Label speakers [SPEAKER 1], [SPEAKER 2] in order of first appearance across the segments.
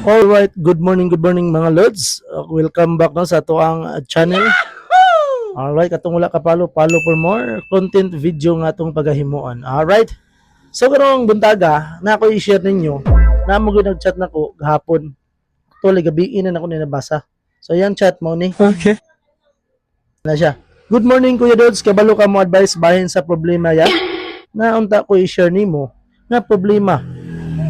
[SPEAKER 1] Alright, good morning mga lods. Welcome back na sa ato ang channel. Alright, katong wala ka follow for more content video nga atong pagahimuan. Alright. So karong buntaga na ako i-share ninyo na mo gyud nag-chat nako gahapon. Tuloy gabi na nako ni nabasa. So yang chat mo ni.
[SPEAKER 2] Okay.
[SPEAKER 1] Na siya. Good morning Kuya Dods, kabalo ka mo advice bahin sa problema ya. Na unta ko i-share nimo nga problema.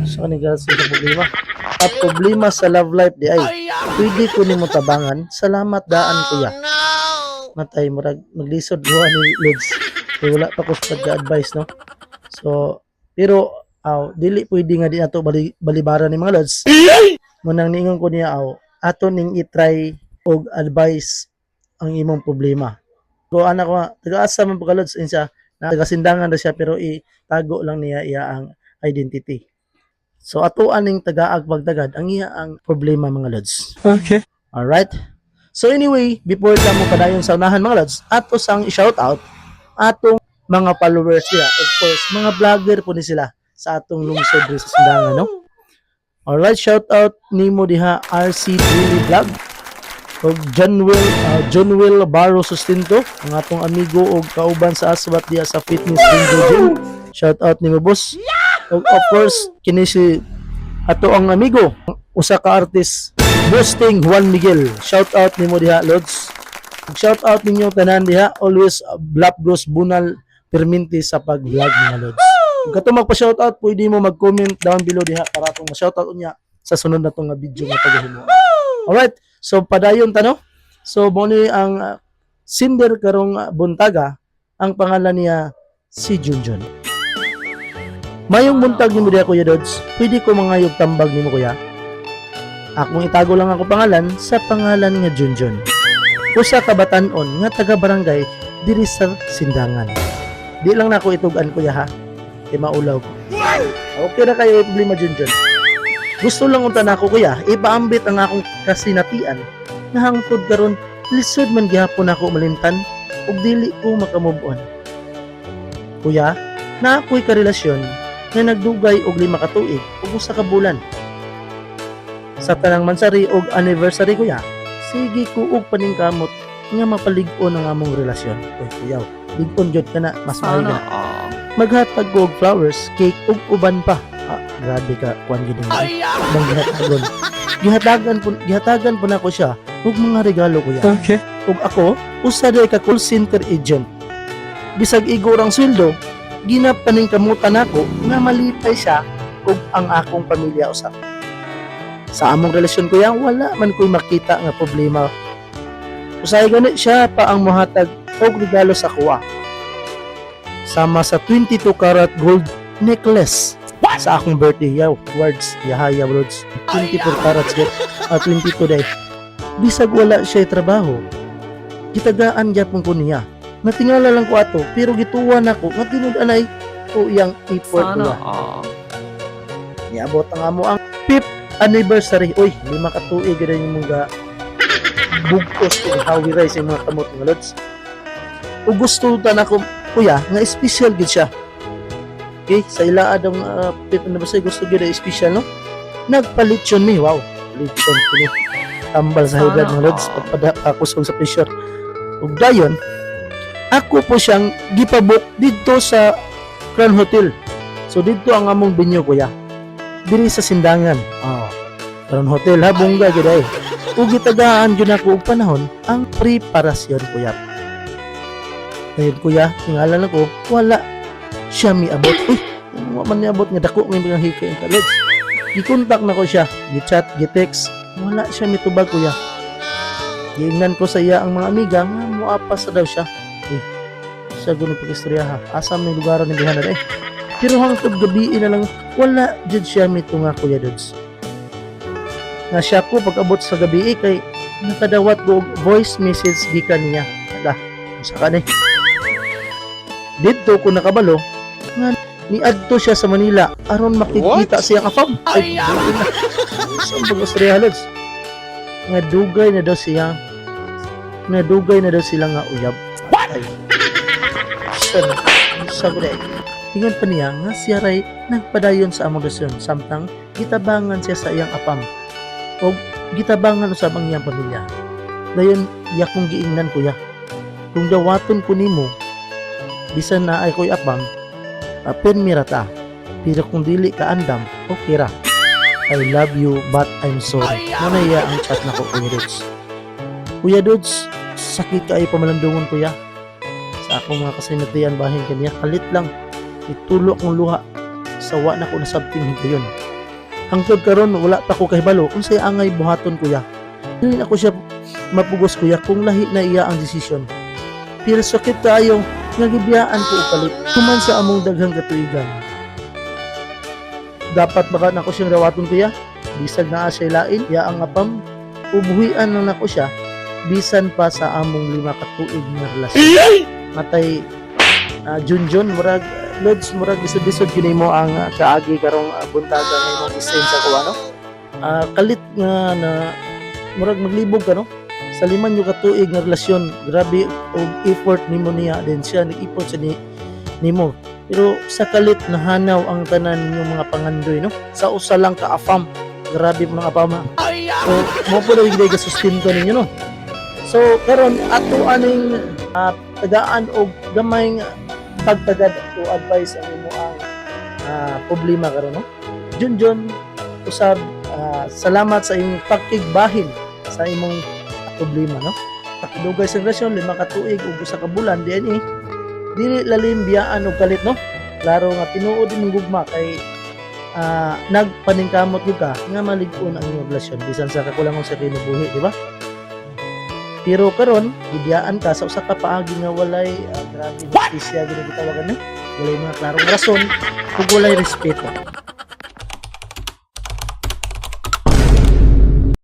[SPEAKER 1] So ano sa problema? At problema sa love life di ay pwede ko nimo tabangan. Salamat daan kuya. Matay murag maglisod mo ni Lods. Kaya wala pa ko sa advice no. So pero dili pwede nga di ato balibara ni mga Lods. Munang niingon ko niya ato ning i-try og advice ang imong problema. So anak ko taga-asa man pagka Lods siya na taga-sindangan na siya pero itago lang niya iya ang identity. So ato aning tagaag pagtagad ang iya ang problema mga Lods.
[SPEAKER 2] Okay.
[SPEAKER 1] Alright. So anyway, before ka mo padayon sa unahan mga Lods, ato sang i-shout out atong mga followers nila. Of course, mga vlogger po ni sila sa atong lungsod sa Sindangan, no? Alright, shout out nimo diha RC Daily Vlog. O John Will Barro Sustento, ang atong amigo o kauban sa aswat diha sa Fitness Gym. Shout out nimo boss. Of course, kini si ato ang amigo, usa ka artist, Boasting Juan Miguel. Shout out nimo diha, Lods. Shout out ninyo tanan diha, always Black Bros Bunal Perminti sa pag-vlog mga Lods. Kung kato magpa-shout out, pwede mo mag-comment down below diha para atong ma-shout out unya sa sunod na tong video nga pagahimo. Alright, so padayon tano. So mo ni ang sinder karong buntaga, ang pangalan niya si Junjun. Mayong buntag nimo diha Kuya Dods, pwede ko mangayog tambag nimo kuya. Akong itago lang ako pangalan sa pangalan nga Junjun. Usa ka batan-on nga taga barangay diri sa Sindangan. Di lang nako itugan kuya ha. Kay maulaw ko. Okay na kayo problema Junjun. Gusto lang unta nako kuya, ipaambit ang akong kasinatian nga hangtod karon lisod man gihapon ako malimtan ug dili ko makamove on. Kuya, na ako'y karelasyon nga nagdugay og 5 ka tuig ug usa ka bulan. Sa tanang mansari og anniversary kuya, sige ko og paningkamot nga mapalig-on ang among relasyon. Oy kuya, lig-on jud ka na, mas maayo ka. Maghatag ko og flowers, cake ug uban pa. Grabe ka, kuan gid ni. Bang gihatagan po nako siya og mga regalo kuya.
[SPEAKER 2] Okay.
[SPEAKER 1] Ug ako, usa day ka call center agent. Bisag igor ang sweldo, ginapaning kamutan nako nga malipay siya ug ang akong pamilya usab. Sa among relasyon kuya, wala man ko'y makita nga problema. Usahay gani siya pa ang mohatag og regalo sa kuha. Sama sa 22 karat gold necklace sa akong birthday. Yaw, words, yahaya words. 24 carats get, 22 day. Bisag wala siya trabaho, gitagaan gyapon ko niya. Natingala lang ko ato, pero gituwa nako nga tinud-anay ko iyang effort ko. Niabot ang amo ang 5th anniversary. Uy, 5 ka tuig gid yung mga bugkos ug hawi rice yung mga kamot mga Lods. Ug gusto ta nako kuya nga special gid siya. Okay, sa ilaad ang 5th anniversary gusto gid special no. Nagpalitson mi, wow. Litson kini. Tambal sa higad mga Lods pagpada kusog sa pressure. Ug dayon ako po siyang gipabok dito sa Crown Hotel. So dito ang among venue kuya. Diri sa Sindangan. Crown Hotel ha, bongga gid ay. Ug gitagaan gyud ako og panahon ang preparasyon kuya. Ayun kuya, tingalan ako, wala siya miabot. Uy, wa man niabot nga dako ng mga hikay ang college. Gi-contact na ko siya, gi-chat, gi-text, wala siya mitubag kuya. Giingnan ko sa iya ang mga amiga nga moapas sa daw siya. Sa gunung pag-istorya ha, asam ng lugaran ng bihanan eh. Pero hangtod gabi na lang, wala jud siya mitunga Kuya Dods. Nga siya ko pag-abot sa gabi kay nakadawat ko og voice message gikan niya. Ala, usa ka ni. Dito ko nakabalo nga niadto siya sa Manila aron makikita siyang afam. Ay, sa pag-istorya Lods. Nga dugay na daw siya nga uyab. Ay, sa gulay. Ingon pa niya nga siya ray nagpadayon sa among dasyon samtang gitabangan siya sa iyang apam o gitabangan usab ang iyang pamilya. Dayon iya kong giingnan kuya. Kung dawaton ko nimo bisan na ay koy apam, permi ra ta. Pero kung dili ka andam, okay ra. I love you but I'm sorry. Muna iya ang chat na ko Kuya Dudes. Kuya Dudes, sakit ka ay pamalandungon kuya. Sa akong mga kasinatian bahin kaniya, kalit lang. Itulo akong luha. Sawa na ko na sabting higayon. Hangtod karon wala pa ko kahibalo unsay angay buhaton kuya. Dili ako siya mapugos kuya kung lahi na iya ang desisyon. Pero sakit kaayo nga gibiyaan ko upalit. Kuman sa among daghang katuigan. Dapat baka nako siyang rawaton kuya. Bisag naa siya lain, iya ang apam. Ubuhian na nako siya bisan pa sa among 5 ka tuig nga relasyon. Matay Junjun murag Lods murag bisod-bisod gini mo ang kaagi karong buntaga nga imong design sa kuha no. Kalit nga na murag maglibog ka no. Sa 5 ka tuig nga relasyon, grabe og effort nimo niya din siya nag-effort sa nimo. Pero sa kalit nahanaw ang tanan ninyong mga pangandoy no. Sa usa lang ka afam. Grabe mga apama. So mo po na gid sustento ninyo no. So karon ato aning tagaan og gamay nga pagtagad o advice ang imo ang problema karon no. Junjun usab salamat sa imong pagkigbahin sa imong problema no. Dugay sa relasyon 5 ka tuig ug usa ka bulan diyan dili lalim biyaan og kalit no. Klaro nga tinuod imong gugma kay nagpaningkamot gyud ka nga malig-on ang imong relasyon bisan sa kakulangon sa kinabuhi, di ba? Pero karon gibiyaan ka sa usa ka paagi nga walay grabe justisya gid gitawagan ni. Walay mga klarong rason ug walay respeto.